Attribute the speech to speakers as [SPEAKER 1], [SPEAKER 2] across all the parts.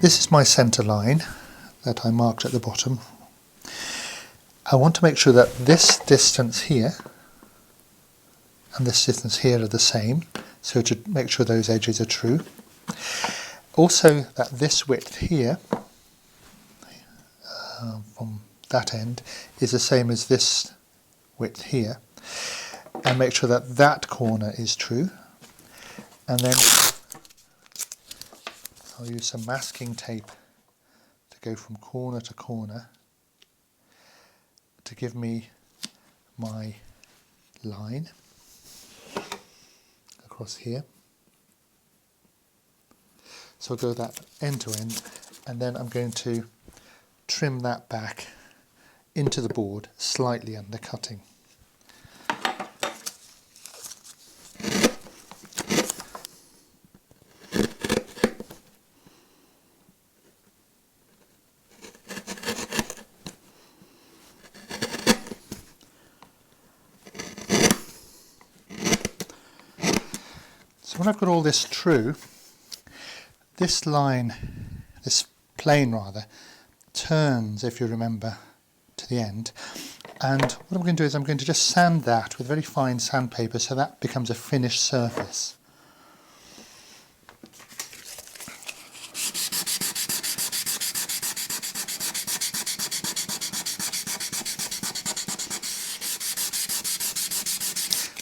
[SPEAKER 1] This is my centre line that I marked at the bottom. I want to make sure that this distance here and this distance here are the same, so to make sure those edges are true. Also that this width here from that end is the same as this width here, and make sure that that corner is true. And then I'll use some masking tape to go from corner to corner to give me my line across here. So I'll go that end to end, and then I'm going to trim that back into the board, slightly undercutting. So when I've got all this true, this line, this plane rather, turns, if you remember, to the end. And what I'm going to do is I'm going to just sand that with very fine sandpaper so that becomes a finished surface.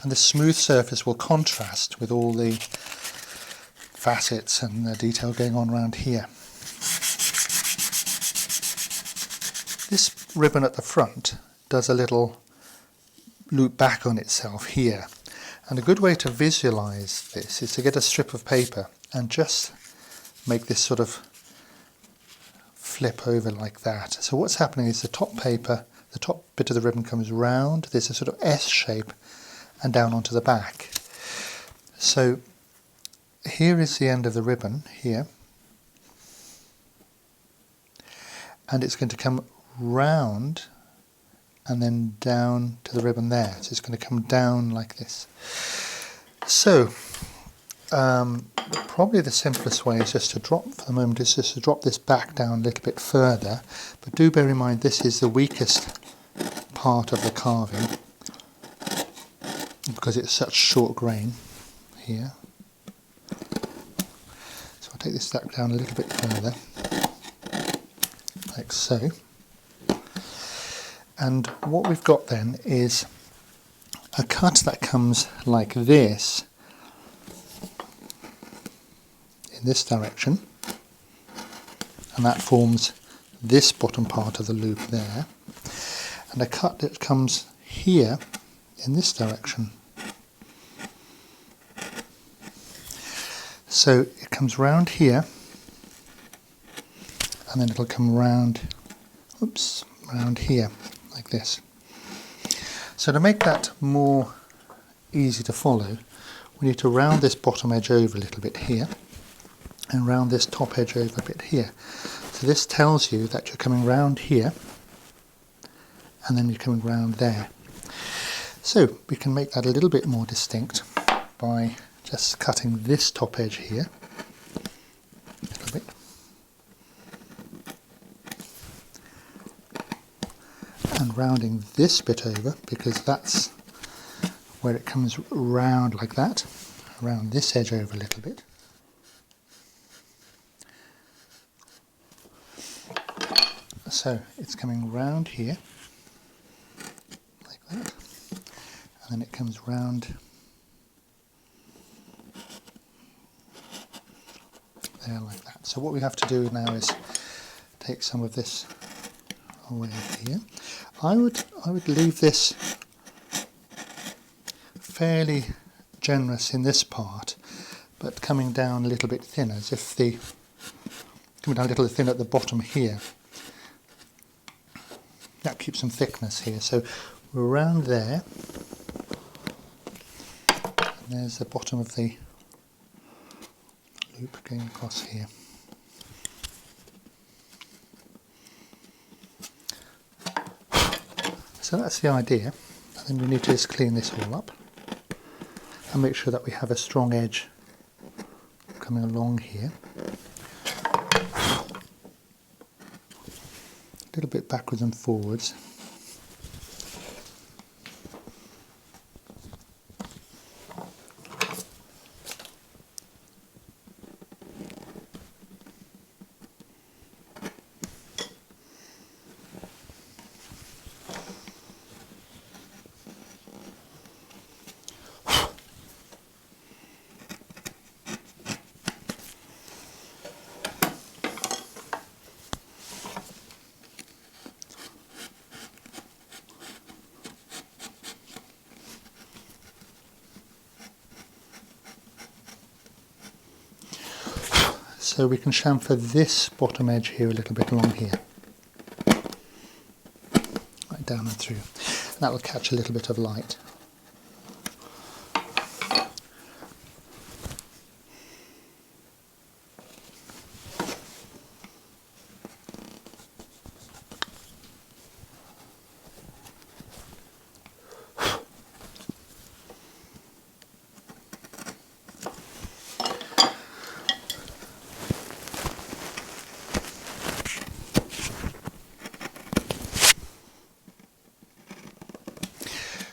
[SPEAKER 1] And the smooth surface will contrast with all the facets and the detail going on around here. This ribbon at the front does a little loop back on itself here, and a good way to visualize this is to get a strip of paper and just make this sort of flip over like that. So what's happening is the top paper, the top bit of the ribbon comes round, there's a sort of S shape, and down onto the back. So here is the end of the ribbon here, and it's going to come round and then down to the ribbon there. So it's going to come down like this. So probably the simplest way is just to drop, for the moment, is just to drop this back down a little bit further, but do bear in mind this is the weakest part of the carving because it's such short grain here. So I'll take this back down a little bit further, like so. And what we've got then is a cut that comes like this in this direction, and that forms this bottom part of the loop there, and a cut that comes here in this direction. So it comes round here, and then it'll come round, oops, round here like this. So to make that more easy to follow, we need to round this bottom edge over a little bit here and round this top edge over a bit here. So this tells you that you're coming round here and then you're coming round there. So we can make that a little bit more distinct by just cutting this top edge here a little bit, and rounding this bit over, because that's where it comes round like that, round this edge over a little bit. So it's coming round here like that, and then it comes round there like that. So what we have to do now is take some of this away here. I would leave this fairly generous in this part, but coming down a little bit thinner, as if coming down a little thin at the bottom here. That keeps some thickness here. So we're around there, and there's the bottom of the loop going across here. So that's the idea, and then we need to just clean this all up and make sure that we have a strong edge coming along here. a little bit backwards and forwards. So we can chamfer this bottom edge here a little bit along here, right down and through. And that will catch a little bit of light.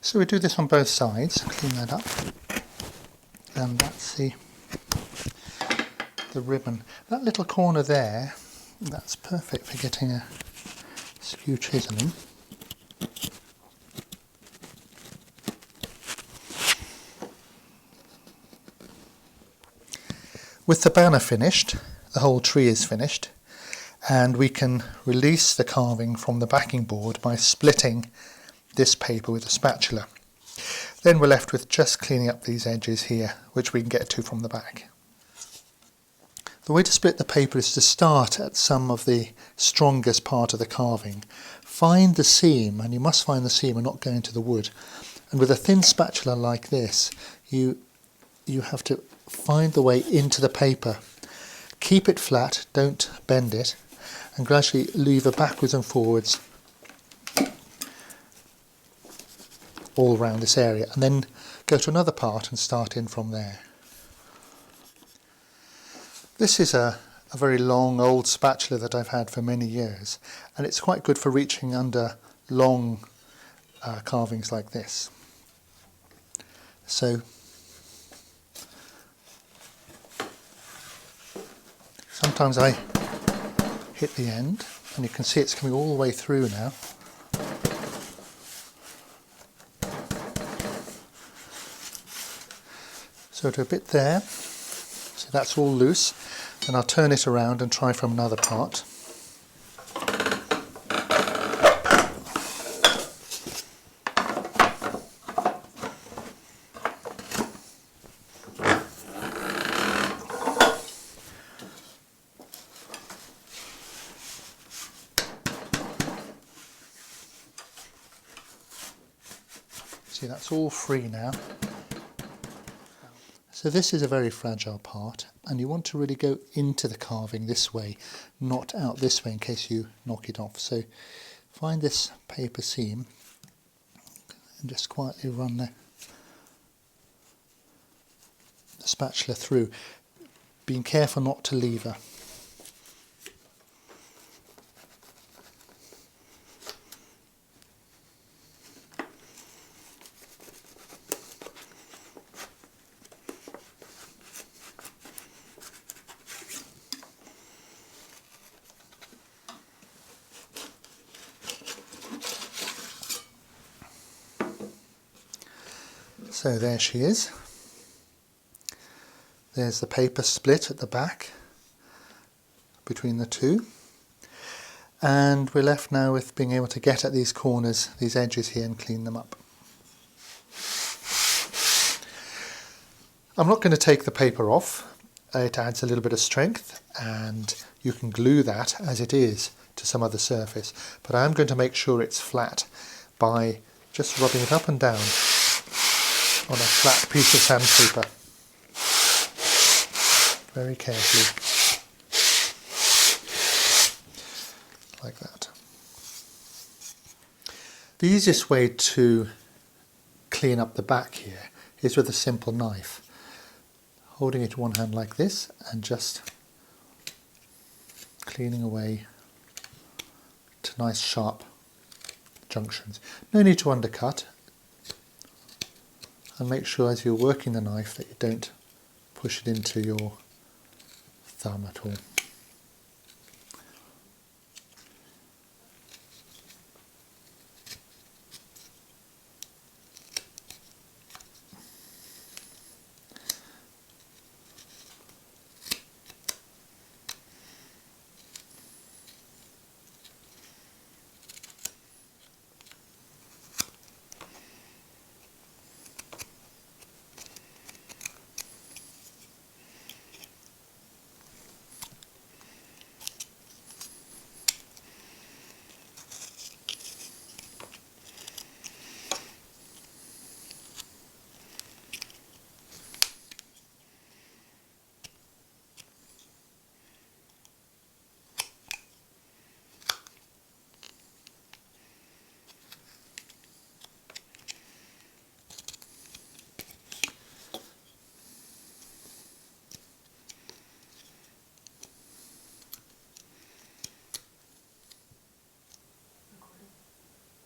[SPEAKER 1] So we do this on both sides, clean that up, and that's the ribbon. That little corner there, that's perfect for getting a skew chiseling. With the banner finished, the whole tree is finished, and we can release the carving from the backing board by splitting this paper with a spatula. Then we're left with just cleaning up these edges here, which we can get to from the back. The way to split the paper is to start at some of the strongest part of the carving. Find the seam, and you must find the seam and not go into the wood. And with a thin spatula like this, you have to find the way into the paper. Keep it flat, don't bend it, and gradually lever backwards and forwards all around this area, and then go to another part and start in from there. This is a very long old spatula that I've had for many years, and it's quite good for reaching under long carvings like this. So sometimes I hit the end, and you can see it's coming all the way through now. So do a bit there, so that's all loose, and I'll turn it around and try from another part. See, that's all free now. So this is a very fragile part, and you want to really go into the carving this way, not out this way in case you knock it off. So find this paper seam and just quietly run the spatula through, being careful not to lever. So there she is. There's the paper split at the back between the two. And we're left now with being able to get at these corners, these edges here, and clean them up. I'm not going to take the paper off. It adds a little bit of strength, and you can glue that as it is to some other surface. But I'm going to make sure it's flat by just rubbing it up and down on a flat piece of sandpaper, very carefully, like that. The easiest way to clean up the back here is with a simple knife, holding it in one hand like this and just cleaning away to get nice sharp junctions. No need to undercut, and make sure as you're working the knife that you don't push it into your thumb at all.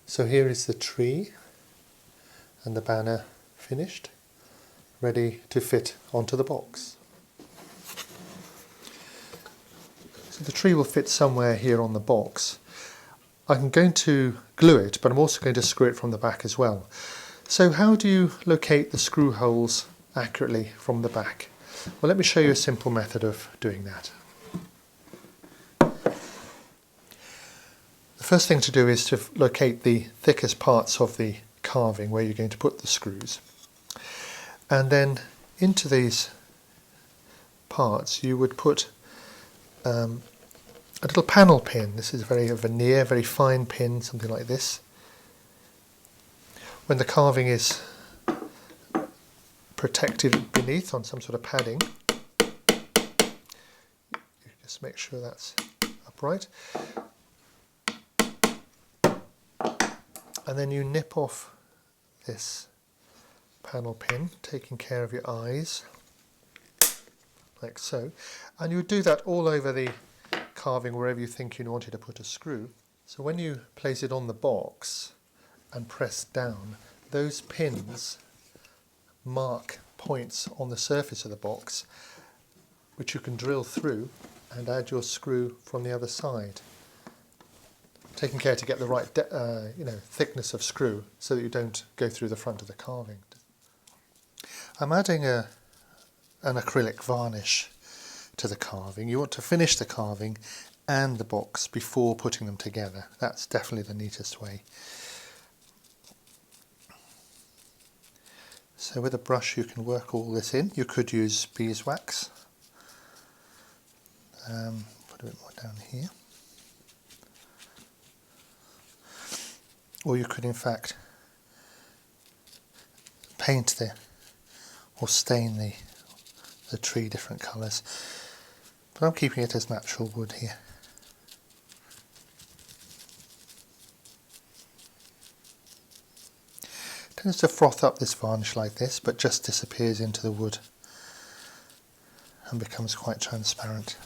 [SPEAKER 1] So here is the tree and the banner finished, ready to fit onto the box. So the tree will fit somewhere here on the box. I'm going to glue it, but I'm also going to screw it from the back as well. So how do you locate the screw holes accurately from the back? Well, let me show you a simple method of doing that. The first thing to do is to locate the thickest parts of the carving where you're going to put the screws. And then into these parts you would put a little panel pin. This is a veneer, very fine pin, something like this. When the carving is protected beneath on some sort of padding, you just make sure that's upright. And then you nip off this panel pin, taking care of your eyes, like so. And you would do that all over the carving wherever you think you wanted to put a screw. So when you place it on the box and press down, those pins mark points on the surface of the box which you can drill through and add your screw from the other side. Taking care to get the right thickness of screw so that you don't go through the front of the carving. I'm adding an acrylic varnish to the carving. You want to finish the carving and the box before putting them together. That's definitely the neatest way. So with a brush you can work all this in. You could use beeswax. Put a bit more down here. Or you could in fact paint or stain the tree different colours. But I'm keeping it as natural wood here. It tends to froth up this varnish like this, but just disappears into the wood and becomes quite transparent.